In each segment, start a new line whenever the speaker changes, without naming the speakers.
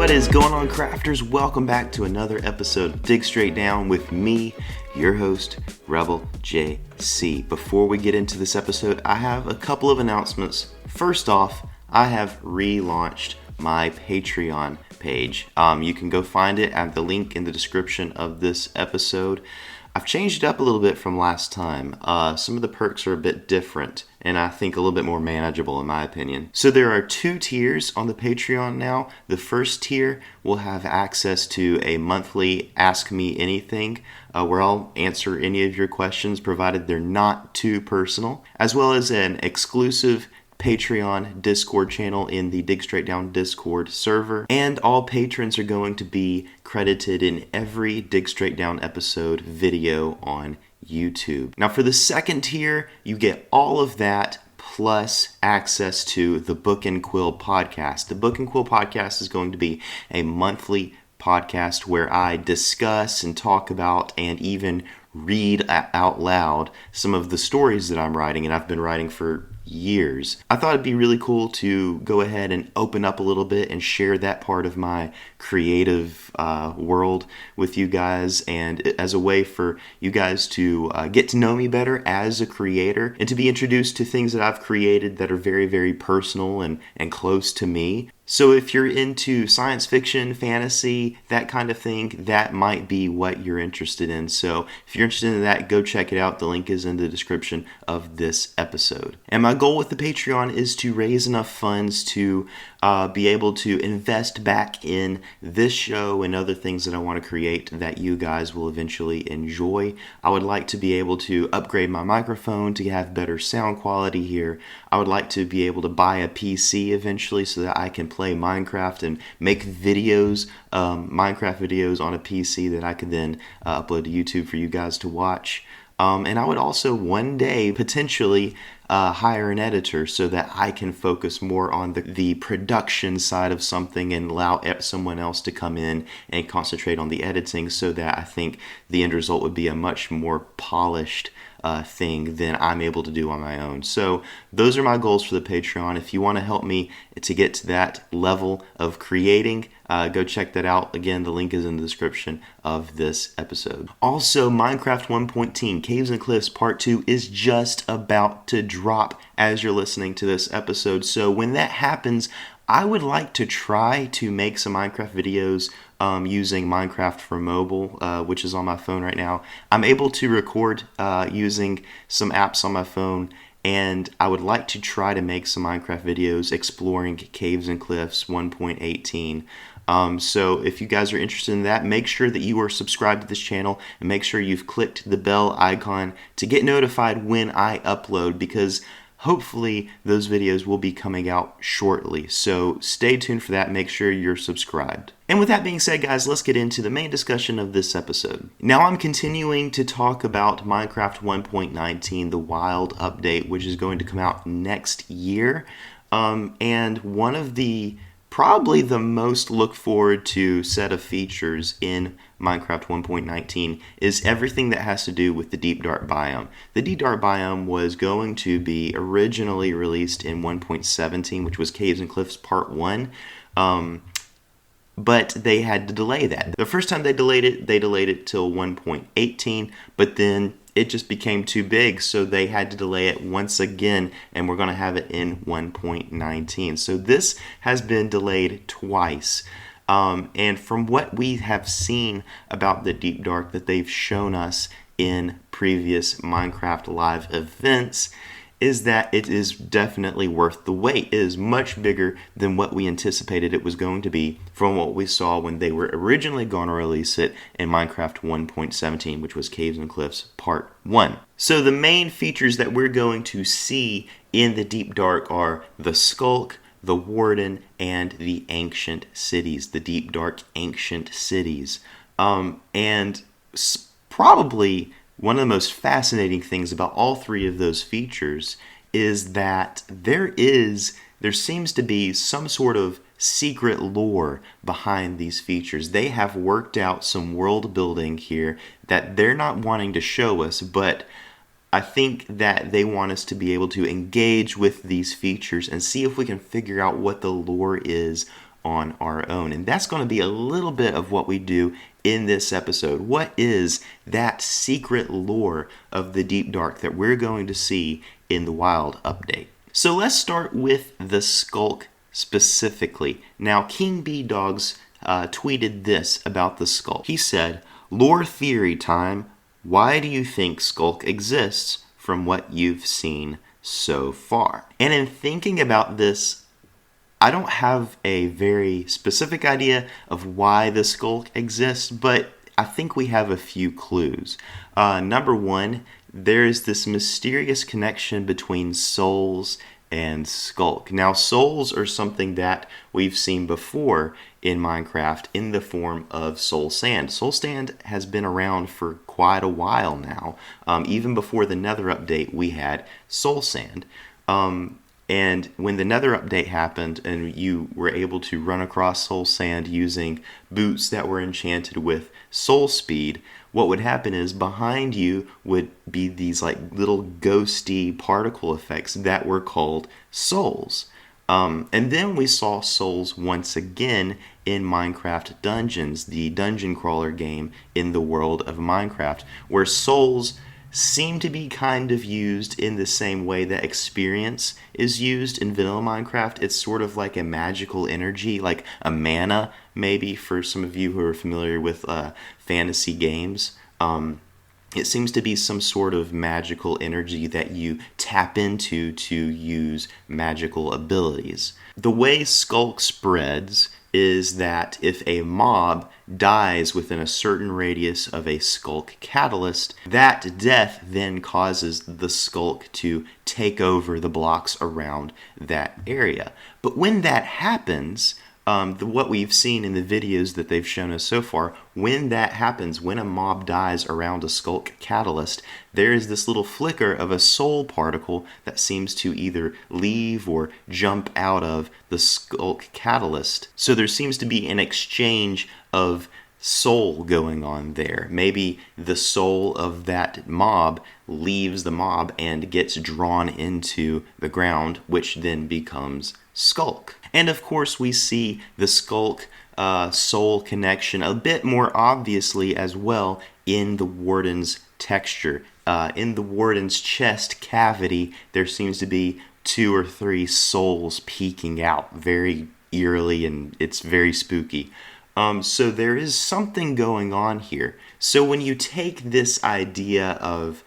What is going on, crafters? Welcome back to another episode of Dig Straight Down with me, your host, Rebel JC. Before we get into this episode, I have a couple of announcements. First off, I have relaunched my Patreon page. You can go find it at the link in the description of this episode. I've changed it up a little bit from last time. Some of the perks are a bit different, and I think a little bit more manageable in my opinion. So there are 2 tiers on the Patreon now. The first tier will have access to a monthly Ask Me Anything, where I'll answer any of your questions, provided they're not too personal, as well as an exclusive Patreon Discord channel in the Dig Straight Down Discord server, and all patrons are going to be credited in every Dig Straight Down episode video on YouTube. Now for the second tier, you get all of that plus access to the Book and Quill podcast. The Book and Quill podcast is going to be a monthly podcast where I discuss and talk about and even read out loud some of the stories that I'm writing, and I've been writing for years. I thought it'd be really cool to go ahead and open up a little bit and share that part of my creative world with you guys, and as a way for you guys to get to know me better as a creator and to be introduced to things that I've created that are very, very personal and close to me. So if you're into science fiction, fantasy, that kind of thing, that might be what you're interested in. So if you're interested in that, go check it out. The link is in the description of this episode. And my goal with the Patreon is to raise enough funds to be able to invest back in this show and other things that I want to create that you guys will eventually enjoy. I would like to be able to upgrade my microphone to have better sound quality here. I would like to be able to buy a PC eventually so that I can play Minecraft and make videos, Minecraft videos on a PC that I could then upload to YouTube for you guys to watch. And I would also one day potentially hire an editor so that I can focus more on the production side of something and allow someone else to come in and concentrate on the editing, so that I think the end result would be a much more polished thing than I'm able to do on my own. So those are my goals for the Patreon. If you want to help me to get to that level of creating, go check that out. Again, the link is in the description of this episode. Also, Minecraft 1.10 Caves and Cliffs Part 2 is just about to drop as you're listening to this episode. So when that happens, I would like to try to make some Minecraft videos using Minecraft for mobile, which is on my phone right now. I'm able to record using some apps on my phone, and I would like to try to make some Minecraft videos exploring Caves and Cliffs 1.18. So if you guys are interested in that, make sure that you are subscribed to this channel and make sure you've clicked the bell icon to get notified when I upload, because hopefully those videos will be coming out shortly. So stay tuned for that. Make sure you're subscribed. And with that being said, guys, let's get into the main discussion of this episode. Now I'm continuing to talk about Minecraft 1.19, the Wild update, which is going to come out next year. And one of the probably the most looked forward to set of features in Minecraft 1.19 is everything that has to do with the Deep Dark biome. The Deep Dark biome was going to be originally released in 1.17, which was Caves and Cliffs Part 1, but they had to delay that. The first time they delayed it till 1.18, but then it just became too big, so they had to delay it once again, and we're going to have it in 1.19. So this has been delayed twice. And from what we have seen about the Deep Dark that they've shown us in previous Minecraft Live events, is that it is definitely worth the wait. It is much bigger than what we anticipated it was going to be from what we saw when they were originally going to release it in Minecraft 1.17, which was Caves and Cliffs Part 1. So the main features that we're going to see in the Deep Dark are the Sculk, the Warden, and the Ancient Cities, the Deep Dark Ancient Cities. And probably one of the most fascinating things about all 3 of those features is that there seems to be some sort of secret lore behind these features. They have worked out some world building here that they're not wanting to show us, but I think that they want us to be able to engage with these features and see if we can figure out what the lore is on our own. And that's going to be a little bit of what we do in this episode. What is that secret lore of the deep dark that we're going to see in the wild update? So let's start with the Sculk specifically. Now, kingbdogz tweeted this about the Sculk. He said, "Lore theory time. Why do you think Sculk exists from what you've seen so far?" And in thinking about this, I don't have a very specific idea of why the Sculk exists, but I think we have a few clues. Number one, there is this mysterious connection between souls and Sculk. Now, souls are something that we've seen before in Minecraft in the form of soul sand. Soul sand has been around for quite a while now. Even before the Nether update, we had soul sand. And when the Nether update happened and you were able to run across soul sand using boots that were enchanted with soul speed, what would happen is behind you would be these like little ghosty particle effects that were called souls. And then we saw souls once again in Minecraft Dungeons, the dungeon crawler game in the world of Minecraft, where souls seem to be kind of used in the same way that experience is used in vanilla Minecraft. It's sort of like a magical energy, like a mana, maybe, for some of you who are familiar with fantasy games. It seems to be some sort of magical energy that you tap into to use magical abilities. The way Sculk spreads is that if a mob dies within a certain radius of a Sculk catalyst, that death then causes the Sculk to take over the blocks around that area. But when that happens, what we've seen in the videos that they've shown us so far, when that happens, when a mob dies around a Sculk catalyst, there is this little flicker of a soul particle that seems to either leave or jump out of the Sculk catalyst. So there seems to be an exchange of soul going on there. Maybe the soul of that mob leaves the mob and gets drawn into the ground, which then becomes Sculk. And of course, we see the Sculk soul connection a bit more obviously as well in the Warden's texture. In the Warden's chest cavity, there seems to be 2 or 3 souls peeking out very eerily, and it's very spooky. So there is something going on here. So when you take this idea of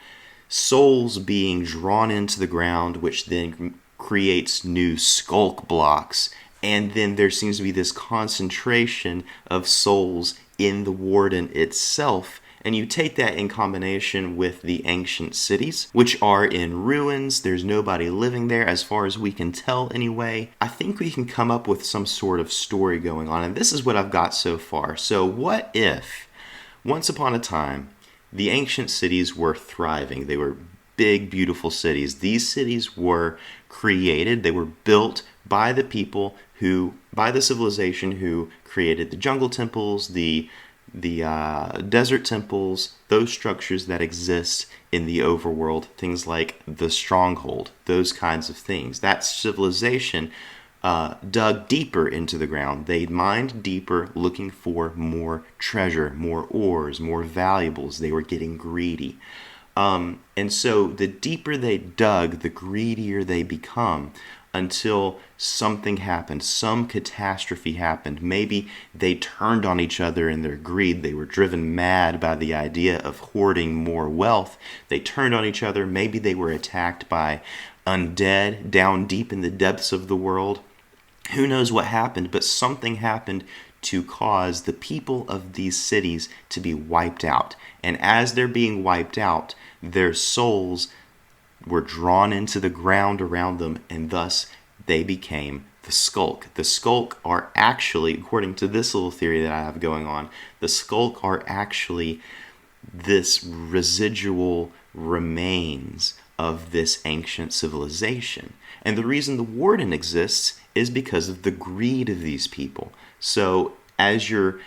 souls being drawn into the ground, which then creates new Sculk blocks, and then there seems to be this concentration of souls in the Warden itself, and you take that in combination with the ancient cities, which are in ruins. There's nobody living there as far as we can tell anyway. I think we can come up with some sort of story going on, and this is what I've got so far. So what if, once upon a time, the ancient cities were thriving? They were big, beautiful cities. These cities were created, they were built by the people who, by the civilization who created the jungle temples, the desert temples, those structures that exist in the overworld, things like the stronghold, those kinds of things. That civilization dug deeper into the ground. They mined deeper, looking for more treasure, more ores, more valuables. They were getting greedy. And so the deeper they dug, the greedier they become, until something happened, some catastrophe happened. Maybe they turned on each other in their greed. They were driven mad by the idea of hoarding more wealth. They turned on each other. Maybe they were attacked by undead down deep in the depths of the world. Who knows what happened, but something happened to cause the people of these cities to be wiped out. And as they're being wiped out, their souls were drawn into the ground around them, and thus they became the Sculk. The Sculk are actually, according to this little theory that I have going on, the Sculk are actually this residual remains of this ancient civilization. And the reason the Warden exists is because of the greed of these people. So as you're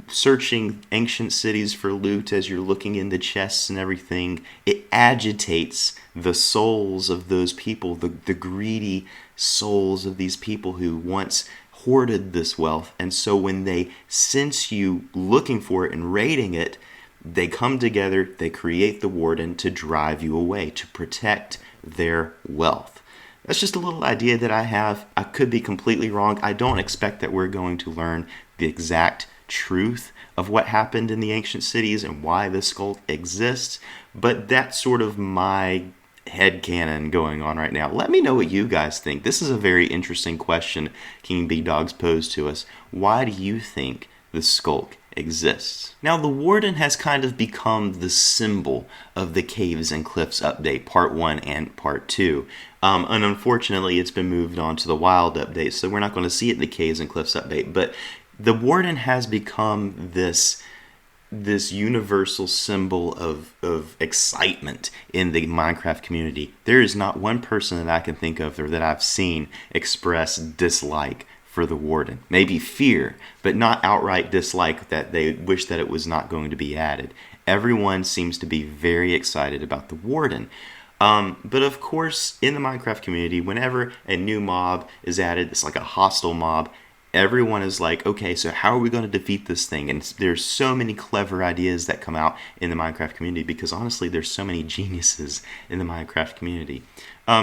searching ancient cities for loot, as you're looking in the chests and everything, it agitates the souls of those people, the greedy souls of these people who once hoarded this wealth, and so when they sense you looking for it and raiding it, they come together, they create the Warden to drive you away, to protect their wealth. That's just a little idea that I have. I could be completely wrong. I don't expect that we're going to learn the exact truth of what happened in the ancient cities and why the Sculk exists, but that's sort of my headcanon going on right now. Let me know what you guys think. This is a very interesting question kingbdogz posed to us. Why do you think the Sculk exists? Now, the Warden has kind of become the symbol of the Caves and Cliffs update, Part 1 and Part 2. And unfortunately, it's been moved on to the Wild update, so we're not going to see it in the Caves and Cliffs update. But the Warden has become this universal symbol of excitement in the Minecraft community. There is not one person that I can think of or that I've seen express dislike for the Warden. Maybe fear, but not outright dislike that they wish that it was not going to be added. Everyone seems to be very excited about the Warden. But of course, in the Minecraft community, whenever a new mob is added, it's like a hostile mob, everyone is like, okay, so how are we going to defeat this thing? And there's so many clever ideas that come out in the Minecraft community because honestly, there's so many geniuses in the Minecraft community.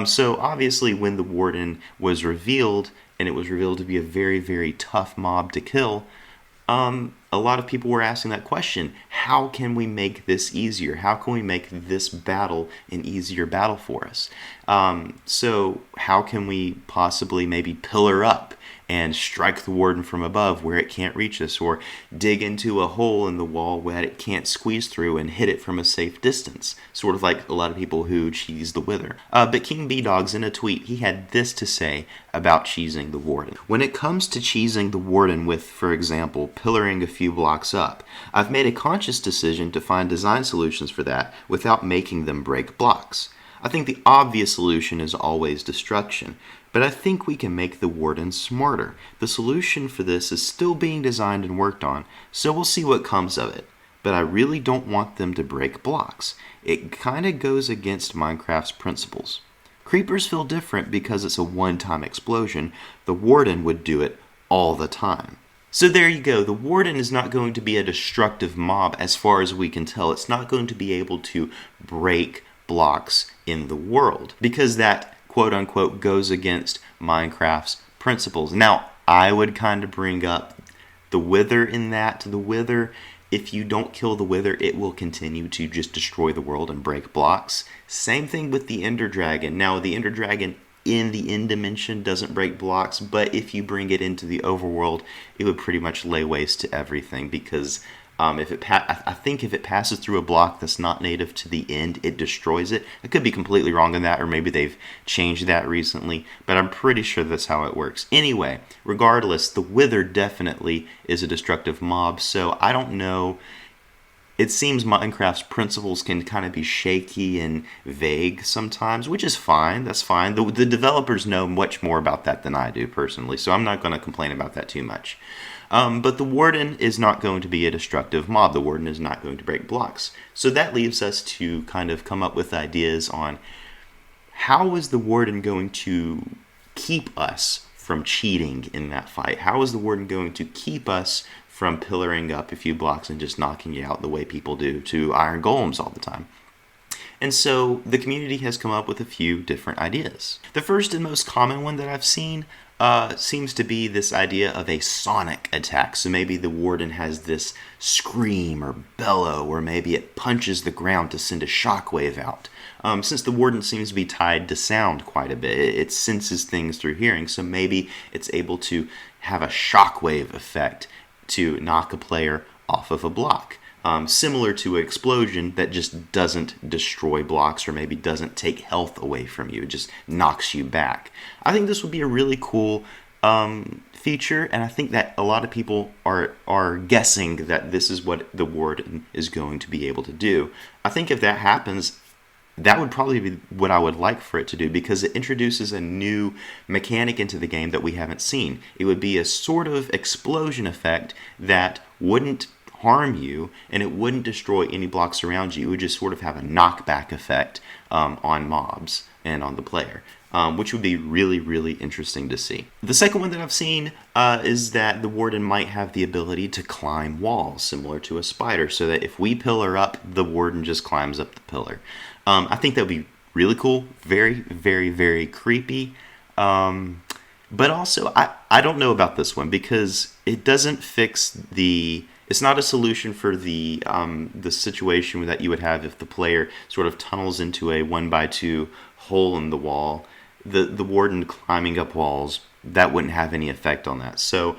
So obviously, when the Warden was revealed, and it was revealed to be a very, very tough mob to kill, a lot of people were asking that question. How can we make this easier? How can we make this battle an easier battle for us? So how can we possibly maybe pillar up and strike the Warden from above where it can't reach us, or dig into a hole in the wall that it can't squeeze through and hit it from a safe distance, sort of like a lot of people who cheese the Wither. But kingbdogz, in a tweet, he had this to say about cheesing the Warden. When it comes to cheesing the Warden with, for example, pillaring a few blocks up, I've made a conscious decision to find design solutions for that without making them break blocks. I think the obvious solution is always destruction, but I think we can make the Warden smarter. The solution for this is still being designed and worked on, so we'll see what comes of it. But I really don't want them to break blocks. It kinda goes against Minecraft's principles. Creepers feel different because it's a one-time explosion. The Warden would do it all the time. So there you go. The Warden is not going to be a destructive mob as far as we can tell. It's not going to be able to break blocks in the world because that quote-unquote goes against Minecraft's principles. Now, I would kind of bring up the Wither in that. The Wither, if you don't kill the Wither, it will continue to just destroy the world and break blocks. Same thing with the Ender Dragon. Now, the Ender Dragon in the end dimension doesn't break blocks, but if you bring it into the overworld, it would pretty much lay waste to everything because I think if it passes through a block that's not native to the end, it destroys it. I could be completely wrong on that, or maybe they've changed that recently, but I'm pretty sure that's how it works. Anyway, regardless, the Wither definitely is a destructive mob, so I don't know. It seems Minecraft's principles can kind of be shaky and vague sometimes, which is fine. That's fine. The developers know much more about that than I do personally, so I'm not going to complain about that too much. But the Warden is not going to be a destructive mob. The Warden is not going to break blocks. So that leaves us to kind of come up with ideas on how is the Warden going to keep us from cheating in that fight? How is the Warden going to keep us from pillaring up a few blocks and just knocking you out the way people do to iron golems all the time? And so the community has come up with a few different ideas. The first and most common one that I've seen seems to be this idea of a sonic attack. So maybe the Warden has this scream or bellow, or maybe it punches the ground to send a shockwave out. Since the Warden seems to be tied to sound quite a bit, it senses things through hearing, so maybe it's able to have a shockwave effect to knock a player off of a block. Similar to an explosion that just doesn't destroy blocks or maybe doesn't take health away from you. It just knocks you back. I think this would be a really cool feature, and I think that a lot of people are guessing that this is what the Warden is going to be able to do. I think if that happens, that would probably be what I would like for it to do because it introduces a new mechanic into the game that we haven't seen. It would be a sort of explosion effect that wouldn't harm you and it wouldn't destroy any blocks around you. It would just sort of have a knockback effect on mobs and on the player. which would be really, really interesting to see. The second one that I've seen is that the Warden might have the ability to climb walls, similar to a spider, so that if we pillar up, the Warden just climbs up the pillar. I think that would be really cool, very, very, very creepy. But also, I don't know about this one because it doesn't fix the... It's not a solution for the situation that you would have if the player sort of tunnels into a 1x2 hole in the wall. The Warden climbing up walls, that wouldn't have any effect on that. So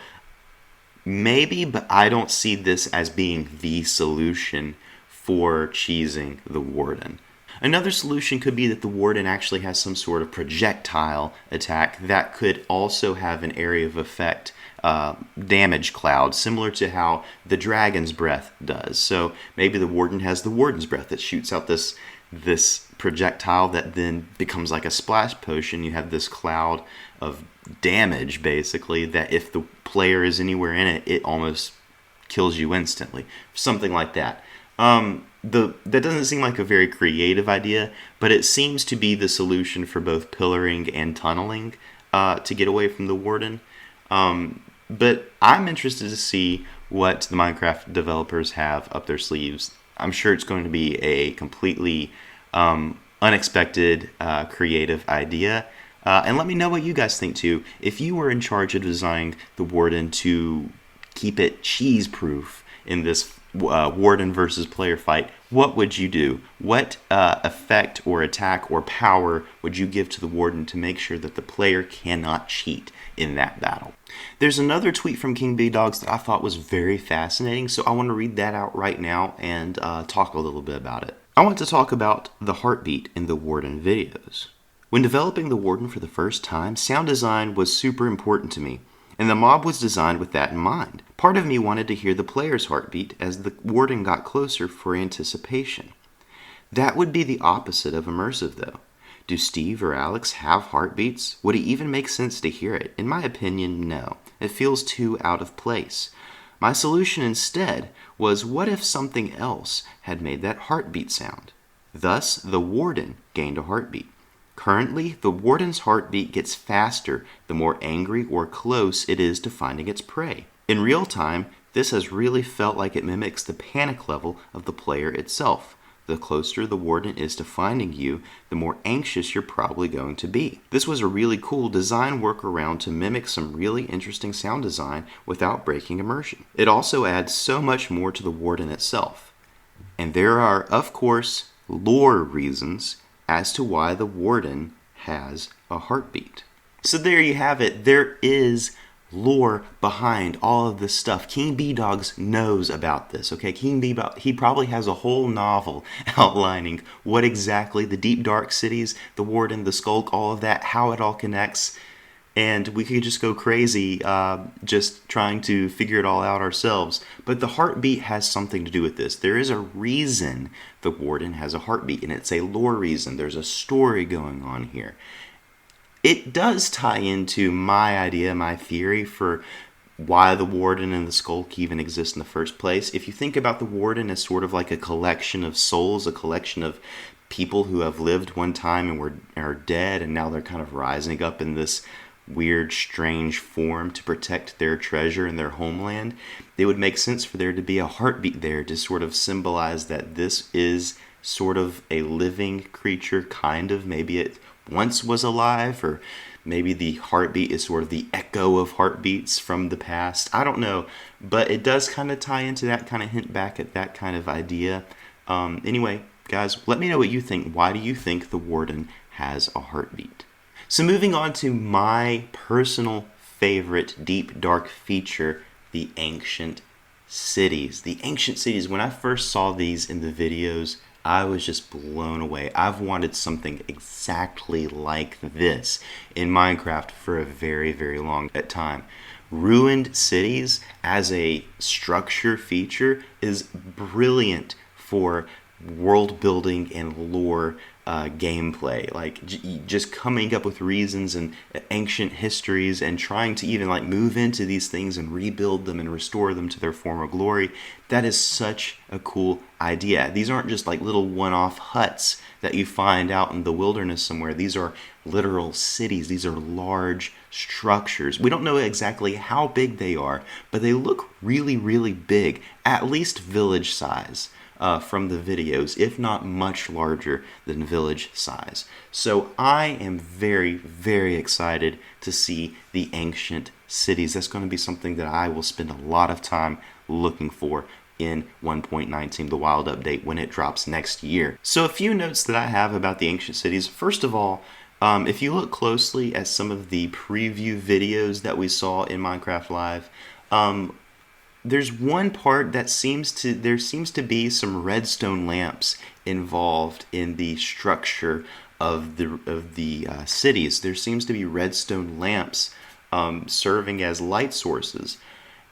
maybe, but I don't see this as being the solution for cheesing the Warden. Another solution could be that the Warden actually has some sort of projectile attack that could also have an area of effect damage cloud, similar to how the Dragon's Breath does. So maybe the Warden has the Warden's Breath that shoots out this projectile that then becomes like a splash potion. You have this cloud of damage, basically, that if the player is anywhere in it, it almost kills you instantly. Something like that. That doesn't seem like a very creative idea, but it seems to be the solution for both pillaring and tunneling to get away from the Warden. But I'm interested to see what the Minecraft developers have up their sleeves. I'm sure it's going to be a completely unexpected creative idea. And let me know what you guys think too. If you were in charge of designing the Warden to keep it cheese-proof in this Warden versus player fight, what would you do? What effect or attack or power would you give to the Warden to make sure that the player cannot cheat in that battle? There's another tweet from kingbdogz that I thought was very fascinating, so I want to read that out right now and talk a little bit about it. I want to talk about the heartbeat in the Warden videos. When developing the Warden for the first time, sound design was super important to me, and the mob was designed with that in mind. Part of me wanted to hear the player's heartbeat as the Warden got closer for anticipation. That would be the opposite of immersive, though. Do Steve or Alex have heartbeats? Would it even make sense to hear it? In my opinion, no. It feels too out of place. My solution instead was, what if something else had made that heartbeat sound? Thus, the Warden gained a heartbeat. Currently, the Warden's heartbeat gets faster the more angry or close it is to finding its prey. In real time, this has really felt like it mimics the panic level of the player itself. The closer the Warden is to finding you, the more anxious you're probably going to be. This was a really cool design workaround to mimic some really interesting sound design without breaking immersion. It also adds so much more to the Warden itself. And there are, of course, lore reasons as to why the Warden has a heartbeat. So there you have it. There is lore behind all of this stuff. kingbdogz knows about this, okay? He probably has a whole novel outlining what exactly the deep dark cities, the Warden, the Sculk, all of that, how it all connects. And we could just go crazy just trying to figure it all out ourselves. But the heartbeat has something to do with this. There is a reason the Warden has a heartbeat, and it's a lore reason. There's a story going on here. It does tie into my idea, my theory for why the Warden and the Sculk even exist in the first place. If you think about the Warden as sort of like a collection of souls, a collection of people who have lived one time and are dead, and now they're kind of rising up in this weird, strange form to protect their treasure and their homeland, it would make sense for there to be a heartbeat there to sort of symbolize that this is sort of a living creature, kind of. Maybe it once was alive, or maybe the heartbeat is sort of the echo of heartbeats from the past. I don't know, but it does kind of tie into that, kind of hint back at that kind of idea. Anyway, guys, let me know what you think. Why do you think the Warden has a heartbeat? So moving on to my personal favorite deep dark feature, the ancient cities. The ancient cities, when I first saw these in the videos, I was just blown away. I've wanted something exactly like this in Minecraft for a very, very long time. Ruined cities as a structure feature is brilliant for world building and lore gameplay, like just coming up with reasons and ancient histories and trying to even like move into these things and rebuild them and restore them to their former glory. That is such a cool idea. These aren't just like little one-off huts that you find out in the wilderness somewhere. These are literal cities. These are large structures. We don't know exactly how big they are, but they look really, really big, at least village size. From the videos, if not much larger than village size. So I am very, very excited to see the ancient cities. That's going to be something that I will spend a lot of time looking for in 1.19, the Wild Update, when it drops next year. So a few notes that I have about the ancient cities. First of all, if you look closely at some of the preview videos that we saw in Minecraft Live, there's one part that seems to be some redstone lamps involved in the structure of the cities. There seems to be redstone lamps serving as light sources,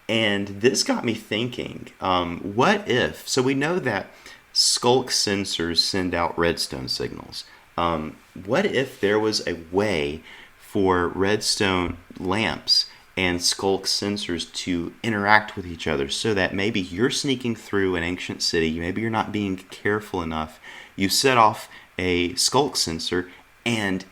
and this got me thinking. What if? So we know that Sculk sensors send out redstone signals. What if there was a way for redstone lamps and Sculk sensors to interact with each other, so that maybe you're sneaking through an ancient city, maybe you're not being careful enough, you set off a Sculk sensor and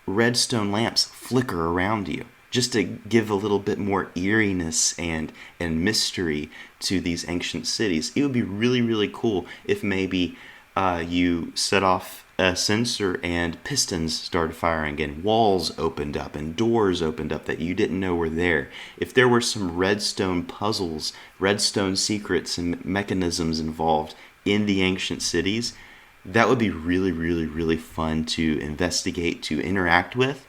redstone lamps flicker around you, just to give a little bit more eeriness and mystery to these ancient cities. It would be really, really cool if maybe you set off a sensor and pistons started firing and walls opened up and doors opened up that you didn't know were there. If there were some redstone puzzles, redstone secrets and mechanisms involved in the ancient cities, that would be really, really, really fun to investigate, to interact with,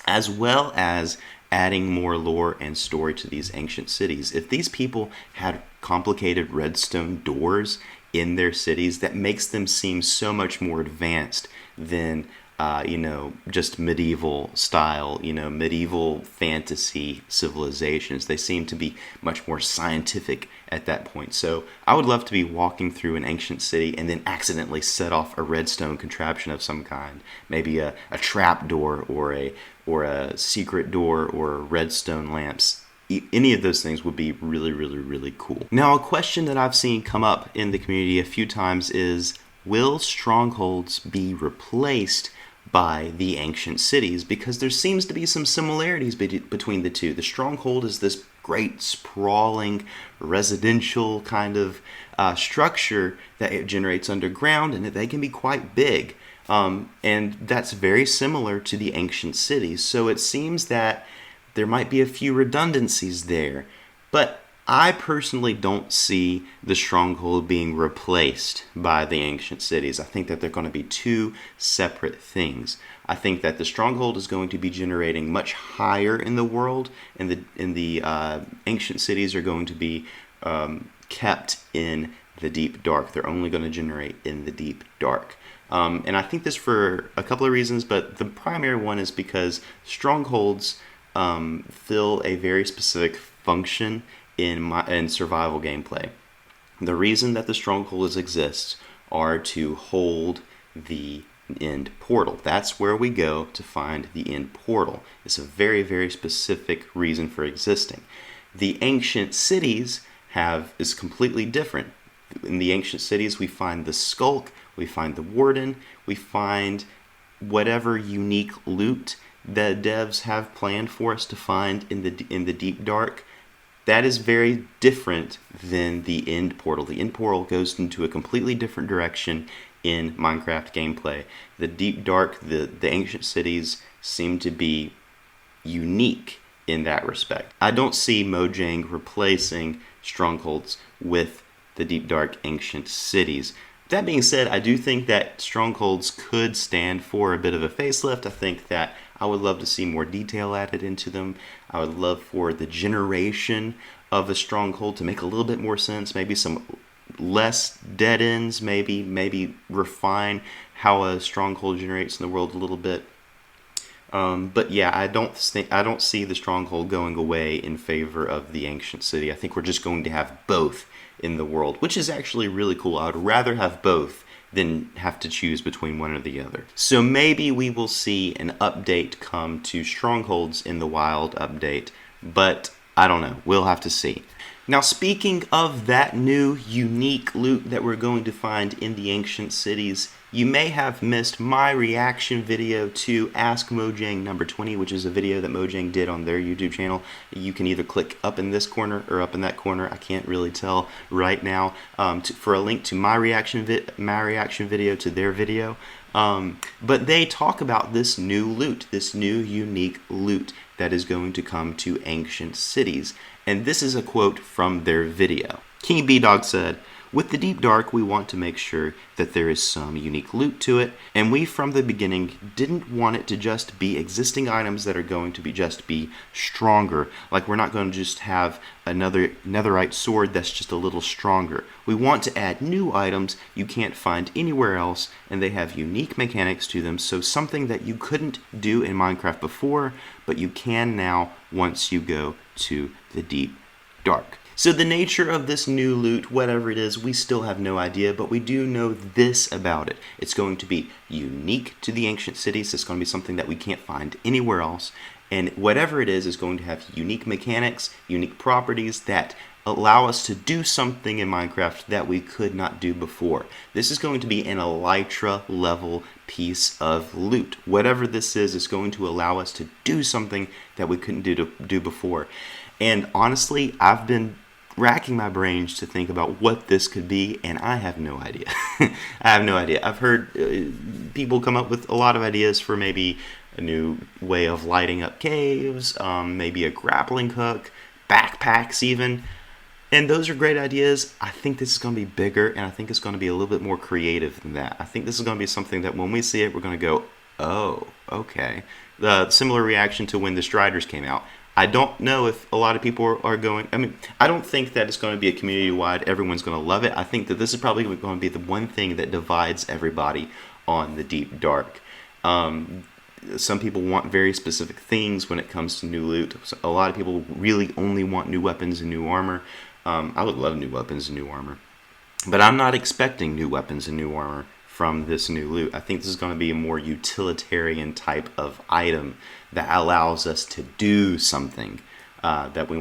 as well as adding more lore and story to these ancient cities. If these people had complicated redstone doors in their cities, that makes them seem so much more advanced than just medieval style, medieval fantasy civilizations. They seem to be much more scientific at that point. So I would love to be walking through an ancient city and then accidentally set off a redstone contraption of some kind, maybe a trap door or a secret door or redstone lamps. Any of those things would be really, really, really cool. Now, a question that I've seen come up in the community a few times is, will strongholds be replaced by the ancient cities? Because there seems to be some similarities between the two. The stronghold is this great, sprawling, residential kind of structure that it generates underground, and they can be quite big. And that's very similar to the ancient cities. So it seems that there might be a few redundancies there, but I personally don't see the stronghold being replaced by the ancient cities. I think that they're going to be two separate things. I think that the stronghold is going to be generating much higher in the world, and the ancient cities are going to be kept in the deep dark. They're only going to generate in the deep dark. And I think this for a couple of reasons, but the primary one is because strongholds fill a very specific function in survival gameplay. The reason that the strongholds exist are to hold the end portal. That's where we go to find the end portal. It's a very, very specific reason for existing. The ancient cities is completely different. In the ancient cities, we find the Sculk, we find the Warden, we find whatever unique loot that devs have planned for us to find in the deep dark. That is very different than the end portal. The end portal goes into a completely different direction in Minecraft gameplay. The deep dark, the ancient cities seem to be unique in that respect. I don't see Mojang replacing strongholds with the deep dark ancient cities. That being said, I do think that strongholds could stand for a bit of a facelift. I think that I would love to see more detail added into them. I would love for the generation of a stronghold to make a little bit more sense. Maybe some less dead ends. Maybe refine how a stronghold generates in the world a little bit. But yeah, I don't see the stronghold going away in favor of the ancient city. I think we're just going to have both in the world, which is actually really cool. I would rather have both than have to choose between one or the other. So maybe we will see an update come to Strongholds in the Wild update, but I don't know. We'll have to see. Now, speaking of that new unique loot that we're going to find in the ancient cities, you may have missed my reaction video to Ask Mojang number 20, which is a video that Mojang did on their YouTube channel. You can either click up in this corner or up in that corner. I can't really tell right now for a link to my reaction video to their video. But they talk about this new loot, this new unique loot that is going to come to ancient cities. And this is a quote from their video. kingbdogz said, "With the Deep Dark, we want to make sure that there is some unique loot to it, and we from the beginning didn't want it to just be existing items that are going to just be stronger. Like, we're not going to just have another netherite sword that's just a little stronger. We want to add new items you can't find anywhere else, and they have unique mechanics to them, so something that you couldn't do in Minecraft before, but you can now once you go to the Deep Dark." So the nature of this new loot, whatever it is, we still have no idea, but we do know this about it. It's going to be unique to the ancient cities. It's going to be something that we can't find anywhere else. And whatever it is going to have unique mechanics, unique properties that allow us to do something in Minecraft that we could not do before. This is going to be an Elytra level piece of loot. Whatever this is going to allow us to do something that we couldn't do before. And honestly, I've been racking my brains to think about what this could be, and I have no idea. I have no idea. I've heard people come up with a lot of ideas for maybe a new way of lighting up caves, maybe a grappling hook, backpacks even. And those are great ideas. I think this is going to be bigger, and I think it's going to be a little bit more creative than that. I think this is going to be something that when we see it, we're going to go, oh, okay. The similar reaction to when the Striders came out. I don't know if a lot of people are going, I don't think that it's going to be a community-wide, everyone's going to love it. I think that this is probably going to be the one thing that divides everybody on the Deep Dark. Some people want very specific things when it comes to new loot. A lot of people really only want new weapons and new armor. I would love new weapons and new armor. But I'm not expecting new weapons and new armor from this new loot. I think this is going to be a more utilitarian type of item that allows us to do something that we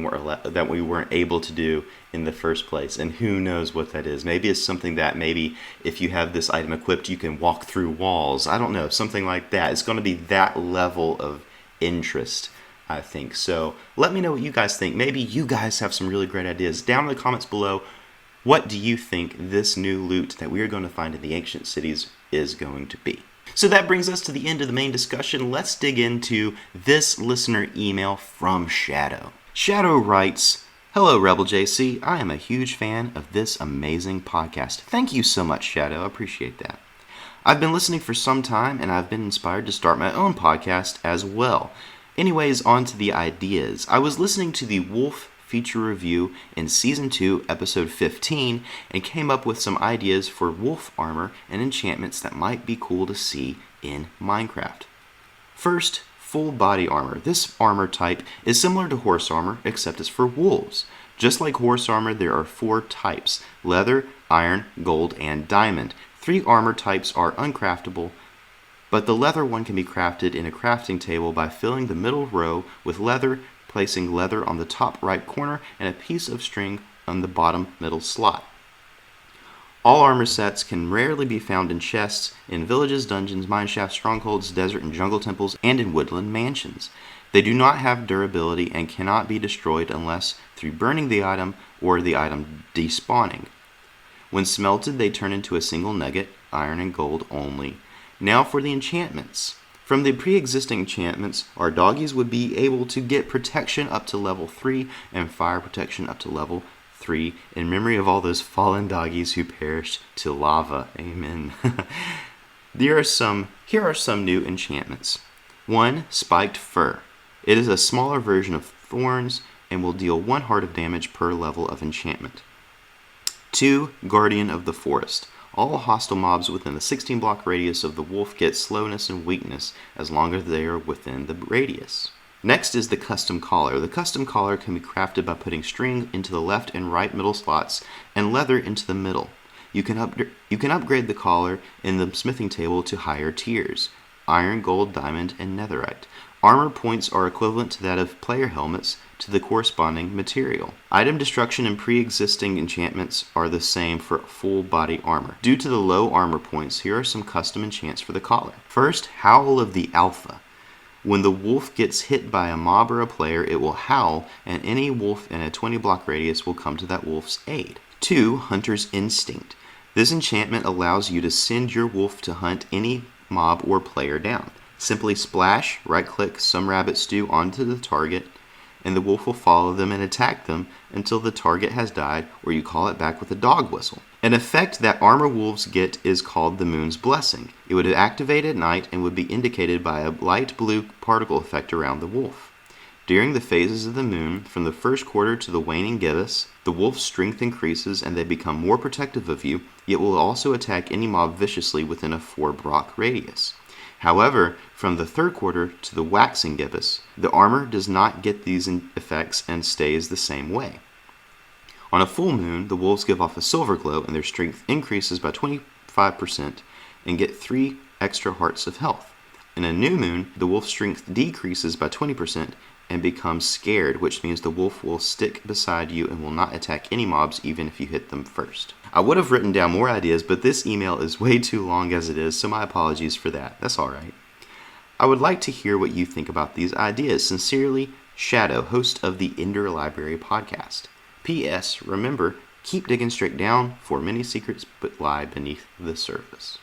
weren't able to do in the first place. And who knows what that is. Maybe it's something that maybe if you have this item equipped, you can walk through walls. I don't know, something like that. It's going to be that level of interest, I think. So let me know what you guys think. Maybe you guys have some really great ideas. Down in the comments below, what do you think this new loot that we are going to find in the ancient cities is going to be? So that brings us to the end of the main discussion. Let's dig into this listener email from Shadow. Shadow writes, "Hello, Rebel JC. I am a huge fan of this amazing podcast." Thank you so much, Shadow. I appreciate that. "I've been listening for some time, and I've been inspired to start my own podcast as well. Anyways, on to the ideas. I was listening to the Wolf feature review in Season 2, Episode 15, and came up with some ideas for wolf armor and enchantments that might be cool to see in Minecraft. First, full body armor. This armor type is similar to horse armor, except it's for wolves. Just like horse armor, there are 4 types: leather, iron, gold, and diamond. 3 armor types are uncraftable, but the leather one can be crafted in a crafting table by filling the middle row with leather, placing leather on the top right corner, and a piece of string on the bottom middle slot. All armor sets can rarely be found in chests, in villages, dungeons, mineshaft, strongholds, desert and jungle temples, and in woodland mansions. They do not have durability and cannot be destroyed unless through burning the item or the item despawning. When smelted, they turn into a single nugget, iron and gold only. Now for the enchantments. From the pre-existing enchantments, our doggies would be able to get protection up to level 3 and fire protection up to level 3 in memory of all those fallen doggies who perished to lava. Amen. Here are some new enchantments. 1. Spiked Fur. It is a smaller version of thorns and will deal 1 heart of damage per level of enchantment. 2. Guardian of the Forest. All hostile mobs within the 16-block radius of the wolf get slowness and weakness as long as they are within the radius. Next is the custom collar. The custom collar can be crafted by putting string into the left and right middle slots and leather into the middle. You can upgrade the collar in the smithing table to higher tiers: iron, gold, diamond, and netherite. Armor points are equivalent to that of player helmets to the corresponding material. Item destruction and pre-existing enchantments are the same for full body armor. Due to the low armor points, here are some custom enchants for the collar. First, Howl of the Alpha. When the wolf gets hit by a mob or a player, it will howl, and any wolf in a 20 block radius will come to that wolf's aid. 2. Hunter's Instinct. This enchantment allows you to send your wolf to hunt any mob or player down. Simply splash, right-click some rabbit stew onto the target, and the wolf will follow them and attack them until the target has died, or you call it back with a dog whistle. An effect that armor wolves get is called the Moon's Blessing. It would activate at night and would be indicated by a light blue particle effect around the wolf. During the phases of the moon, from the first quarter to the waning gibbous, the wolf's strength increases and they become more protective of you, yet will also attack any mob viciously within a 4 block radius. However, from the third quarter to the waxing gibbous, the armor does not get these effects and stays the same way. On a full moon, the wolves give off a silver glow and their strength increases by 25% and get 3 extra hearts of health. In a new moon, the wolf's strength decreases by 20% and becomes scared, which means the wolf will stick beside you and will not attack any mobs even if you hit them first. I would have written down more ideas, but this email is way too long as it is, so my apologies for that. That's alright. I would like to hear what you think about these ideas. Sincerely, Shadow, host of the Ender Library podcast. P.S. Remember, keep digging straight down, for many secrets but lie beneath the surface.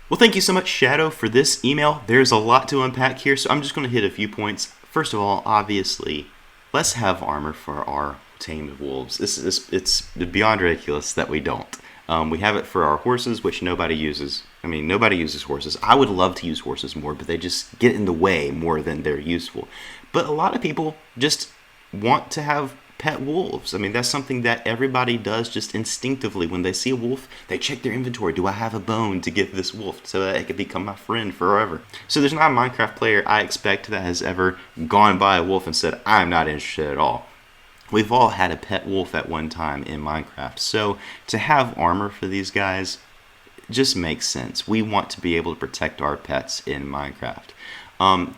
Well, thank you so much, Shadow, for this email. There's a lot to unpack here, so I'm just going to hit a few points. First of all, obviously, let's have armor for our tamed wolves. It's beyond ridiculous that we don't. We have it for our horses, which nobody uses. Nobody uses horses. I would love to use horses more, but they just get in the way more than they're useful. But a lot of people just want to have pet wolves. That's something that everybody does just instinctively. When they see a wolf, they check their inventory. Do I have a bone to give this wolf so that it could become my friend forever? So there's not a Minecraft player I expect that has ever gone by a wolf and said, I'm not interested at all. We've all had a pet wolf at one time in Minecraft. So to have armor for these guys just makes sense. We want to be able to protect our pets in Minecraft.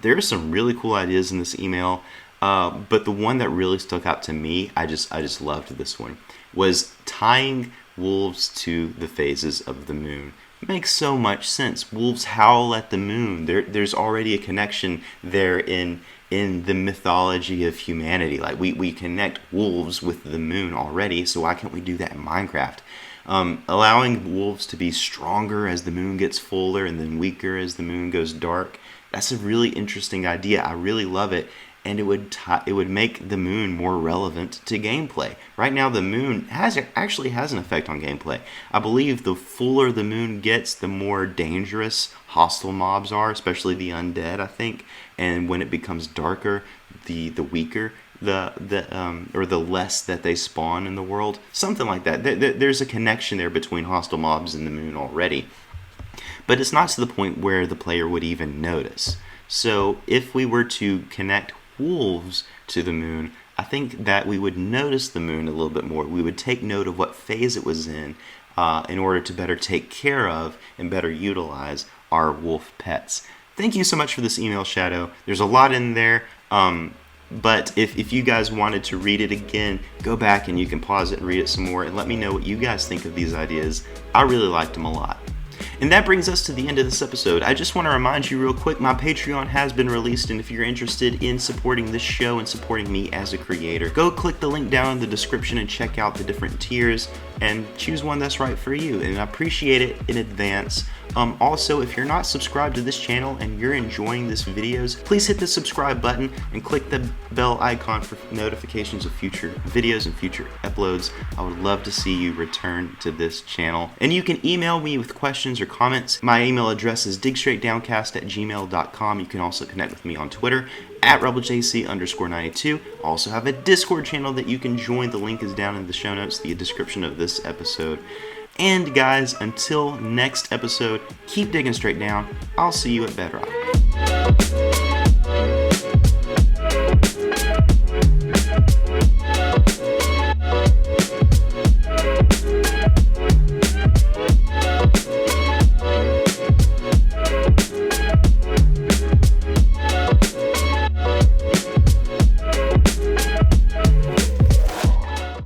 There are some really cool ideas in this email. But the one that really stuck out to me, I just loved this one, was tying wolves to the phases of the moon. It makes so much sense. Wolves howl at the moon. There's already a connection there in the mythology of humanity. Like we connect wolves with the moon already, so why can't we do that in Minecraft? Allowing wolves to be stronger as the moon gets fuller and then weaker as the moon goes dark. That's a really interesting idea. I really love it. And it would make the moon more relevant to gameplay. Right now, the moon actually has an effect on gameplay. I believe the fuller the moon gets, the more dangerous hostile mobs are, especially the undead, I think. And when it becomes darker, the weaker, or the less that they spawn in the world. Something like that. There's a connection there between hostile mobs and the moon already. But it's not to the point where the player would even notice. So if we were to connect wolves to the moon, I think that we would notice the moon a little bit more. We would take note of what phase it was in order to better take care of and better utilize our wolf pets. Thank you so much for this email, Shadow. There's a lot in there, but if you guys wanted to read it again, go back and you can pause it and read it some more and let me know what you guys think of these ideas. I really liked them a lot. And that brings us to the end of this episode. I just want to remind you real quick, my Patreon has been released, and if you're interested in supporting this show and supporting me as a creator, go click the link down in the description and check out the different tiers and choose one that's right for you, and I appreciate it in advance. Also, if you're not subscribed to this channel and you're enjoying these videos, please hit the subscribe button and click the bell icon for notifications of future videos and future uploads. I would love to see you return to this channel. And you can email me with questions or comments. My email address is digstraightdowncast@gmail.com. You can also connect with me on Twitter @rebelJC_92. I also have a Discord channel that you can join. The link is down in the show notes, the description of this episode. And guys, until next episode, keep digging straight down. I'll see you at Bedrock.